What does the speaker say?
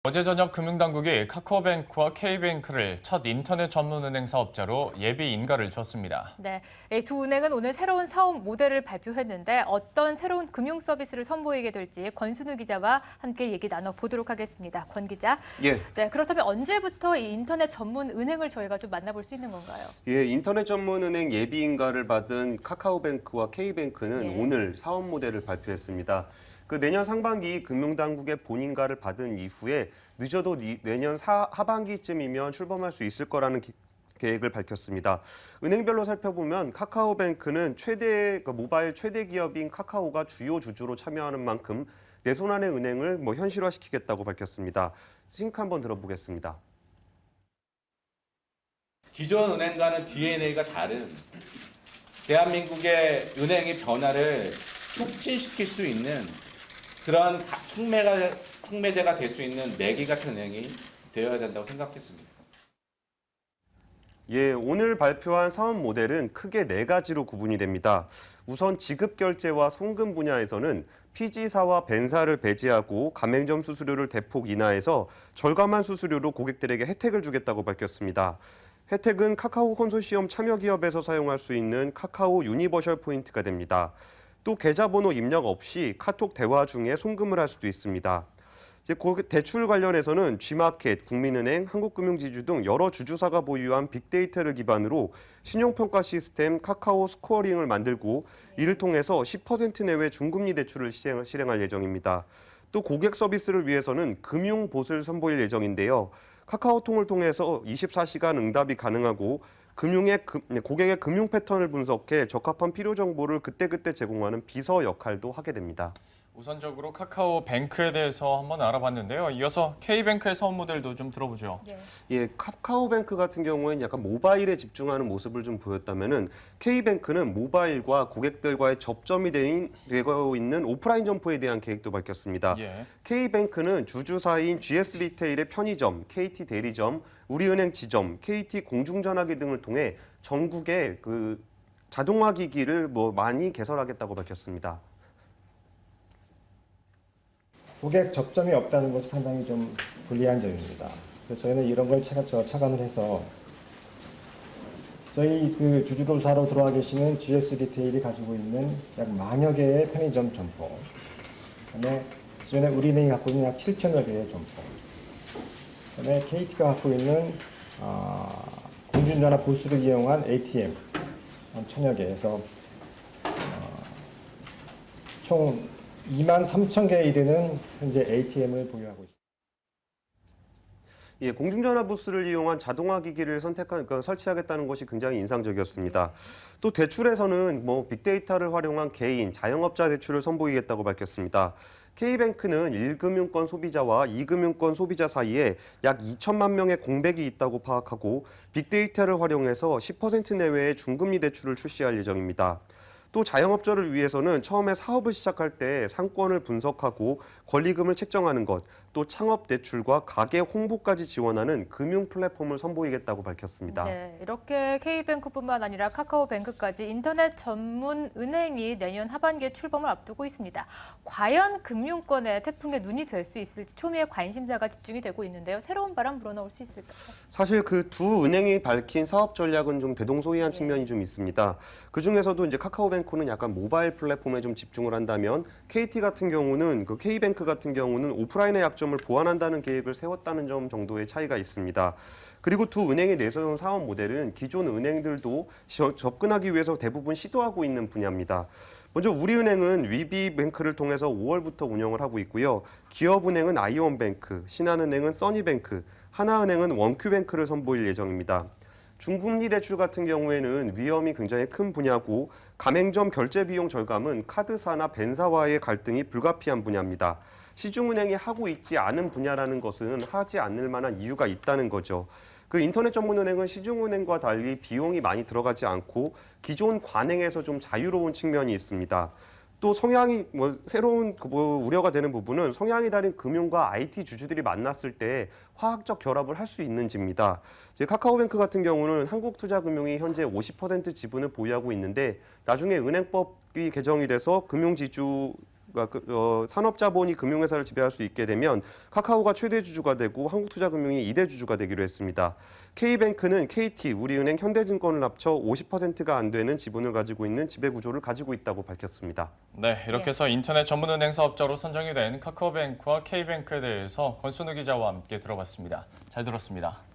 어제 저녁 금융당국이 카카오뱅크와 K뱅크를 첫 인터넷 전문은행 사업자로 예비 인가를 줬습니다. 네, 이 두 은행은 오늘 새로운 사업 모델을 발표했는데 어떤 새로운 금융 서비스를 선보이게 될지 권순우 기자와 함께 얘기 나눠보도록 하겠습니다. 권 기자. 예. 네, 그렇다면 언제부터 이 인터넷 전문 은행을 저희가 좀 만나볼 수 있는 건가요? 예, 인터넷 전문 은행 예비 인가를 받은 카카오뱅크와 K뱅크는 예. 오늘 사업 모델을 발표했습니다. 내년 상반기 금융당국의 본인가를 받은 이후에 늦어도 내년 하반기쯤이면 출범할 수 있을 거라는 계획을 밝혔습니다. 은행별로 살펴보면 카카오뱅크는 모바일 최대 기업인 카카오가 주요 주주로 참여하는 만큼 내 손 안의 은행을 현실화시키겠다고 밝혔습니다. 싱크 한번 들어보겠습니다. 기존 은행과는 DNA가 다른 대한민국의 은행의 변화를 촉진시킬 수 있는 그런 촉매제가 될 수 있는 매개 같은 은행이 되어야 된다고 생각했습니다. 예, 오늘 발표한 사업 모델은 크게 4가지로 구분이 됩니다. 우선 지급결제와 송금 분야에서는 피지사와 벤사를 배제하고 가맹점 수수료를 대폭 인하해서 절감한 수수료로 고객들에게 혜택을 주겠다고 밝혔습니다. 혜택은 카카오 컨소시엄 참여 기업에서 사용할 수 있는 카카오 유니버셜 포인트가 됩니다. 또 계좌번호 입력 없이 카톡 대화 중에 송금을 할 수도 있습니다. 대출 관련해서는 G마켓, 국민은행, 한국금융지주 등 여러 주주사가 보유한 빅데이터를 기반으로 신용평가 시스템 카카오 스코어링을 만들고 이를 통해서 10% 내외 중금리 대출을 실행할 예정입니다. 또 고객 서비스를 위해서는 금융봇을 선보일 예정인데요. 카카오통을 통해서 24시간 응답이 가능하고 고객의 금융 패턴을 분석해 적합한 필요 정보를 그때그때 제공하는 비서 역할도 하게 됩니다. 우선적으로 카카오뱅크에 대해서 한번 알아봤는데요. 이어서 K뱅크의 사업 모델도 좀 들어보죠. 네. 예, 카카오뱅크 같은 경우에는 약간 모바일에 집중하는 모습을 좀 보였다면은 K뱅크는 모바일과 고객들과의 접점이 되고 있는 오프라인 점포에 대한 계획도 밝혔습니다. 예. K뱅크는 주주사인 GS 리테일의 편의점, KT 대리점, 우리은행 지점, KT 공중전화기 등을 통해 전국에 자동화 기기를 많이 개설하겠다고 밝혔습니다. 고객 접점이 없다는 것이 상당히 좀 불리한 점입니다. 그래서 저희는 이런 걸 착안을 해서 저희 주주로사로 들어와 계시는 GS 리테일이 가지고 있는 약 10,000여 개의 편의점 점포, 그다음에 기존에 우리은행이 갖고 있는 약 7,000여 개의 점포, 그다음에 KT가 갖고 있는 공중전화 부스를 이용한 ATM 한 1,000여 개에서 총 23,000개에 이르는 현재 ATM을 보유하고 있습니다. 예, 공중전화 부스를 이용한 자동화 기기를 설치하겠다는 것이 굉장히 인상적이었습니다. 또 대출에서는 빅데이터를 활용한 개인, 자영업자 대출을 선보이겠다고 밝혔습니다. K뱅크는 1금융권 소비자와 2금융권 소비자 사이에 약 2천만 명의 공백이 있다고 파악하고 빅데이터를 활용해서 10% 내외의 중금리 대출을 출시할 예정입니다. 또 자영업자를 위해서는 처음에 사업을 시작할 때 상권을 분석하고 권리금을 책정하는 것, 또 창업 대출과 가게 홍보까지 지원하는 금융 플랫폼을 선보이겠다고 밝혔습니다. 네, 이렇게 K뱅크뿐만 아니라 카카오뱅크까지 인터넷 전문 은행이 내년 하반기에 출범을 앞두고 있습니다. 과연 금융권의 태풍의 눈이 될 수 있을지 초미의 관심사가 집중이 되고 있는데요. 새로운 바람 불어넣을 수 있을까요? 사실 두 은행이 밝힌 사업 전략은 좀 대동소이한 측면이 좀 있습니다. 그중에서도 이제 카카오뱅크는 약간 모바일 플랫폼에 좀 집중을 한다면 KT 같은 경우는 K뱅크 같은 경우는 오프라인의 약점을 보완한다는 계획을 세웠다는 점 정도의 차이가 있습니다. 그리고 두 은행이 내세운 사업 모델은 기존 은행들도 접근하기 위해서 대부분 시도하고 있는 분야입니다. 먼저 우리은행은 위비뱅크를 통해서 5월부터 운영을 하고 있고요. 기업은행은 아이온뱅크, 신한은행은 써니뱅크, 하나은행은 원큐뱅크를 선보일 예정입니다. 중금리 대출 같은 경우에는 위험이 굉장히 큰 분야고 가맹점 결제 비용 절감은 카드사나 벤사와의 갈등이 불가피한 분야입니다. 시중은행이 하고 있지 않은 분야라는 것은 하지 않을 만한 이유가 있다는 거죠. 인터넷 전문은행은 시중은행과 달리 비용이 많이 들어가지 않고 기존 관행에서 좀 자유로운 측면이 있습니다. 또 새로운 우려가 되는 부분은 성향이 다른 금융과 IT 주주들이 만났을 때 화학적 결합을 할 수 있는지입니다. 카카오뱅크 같은 경우는 한국투자금융이 현재 50% 지분을 보유하고 있는데 나중에 은행법이 개정이 돼서 금융지주 산업자본이 금융회사를 지배할 수 있게 되면 카카오가 최대 주주가 되고 한국투자금융이 2대 주주가 되기로 했습니다. K뱅크는 KT, 우리은행, 현대증권을 합쳐 50%가 안 되는 지분을 가지고 있는 지배구조를 가지고 있다고 밝혔습니다. 네, 이렇게 해서 인터넷 전문은행 사업자로 선정이 된 카카오뱅크와 K뱅크에 대해서 권순우 기자와 함께 들어봤습니다. 잘 들었습니다.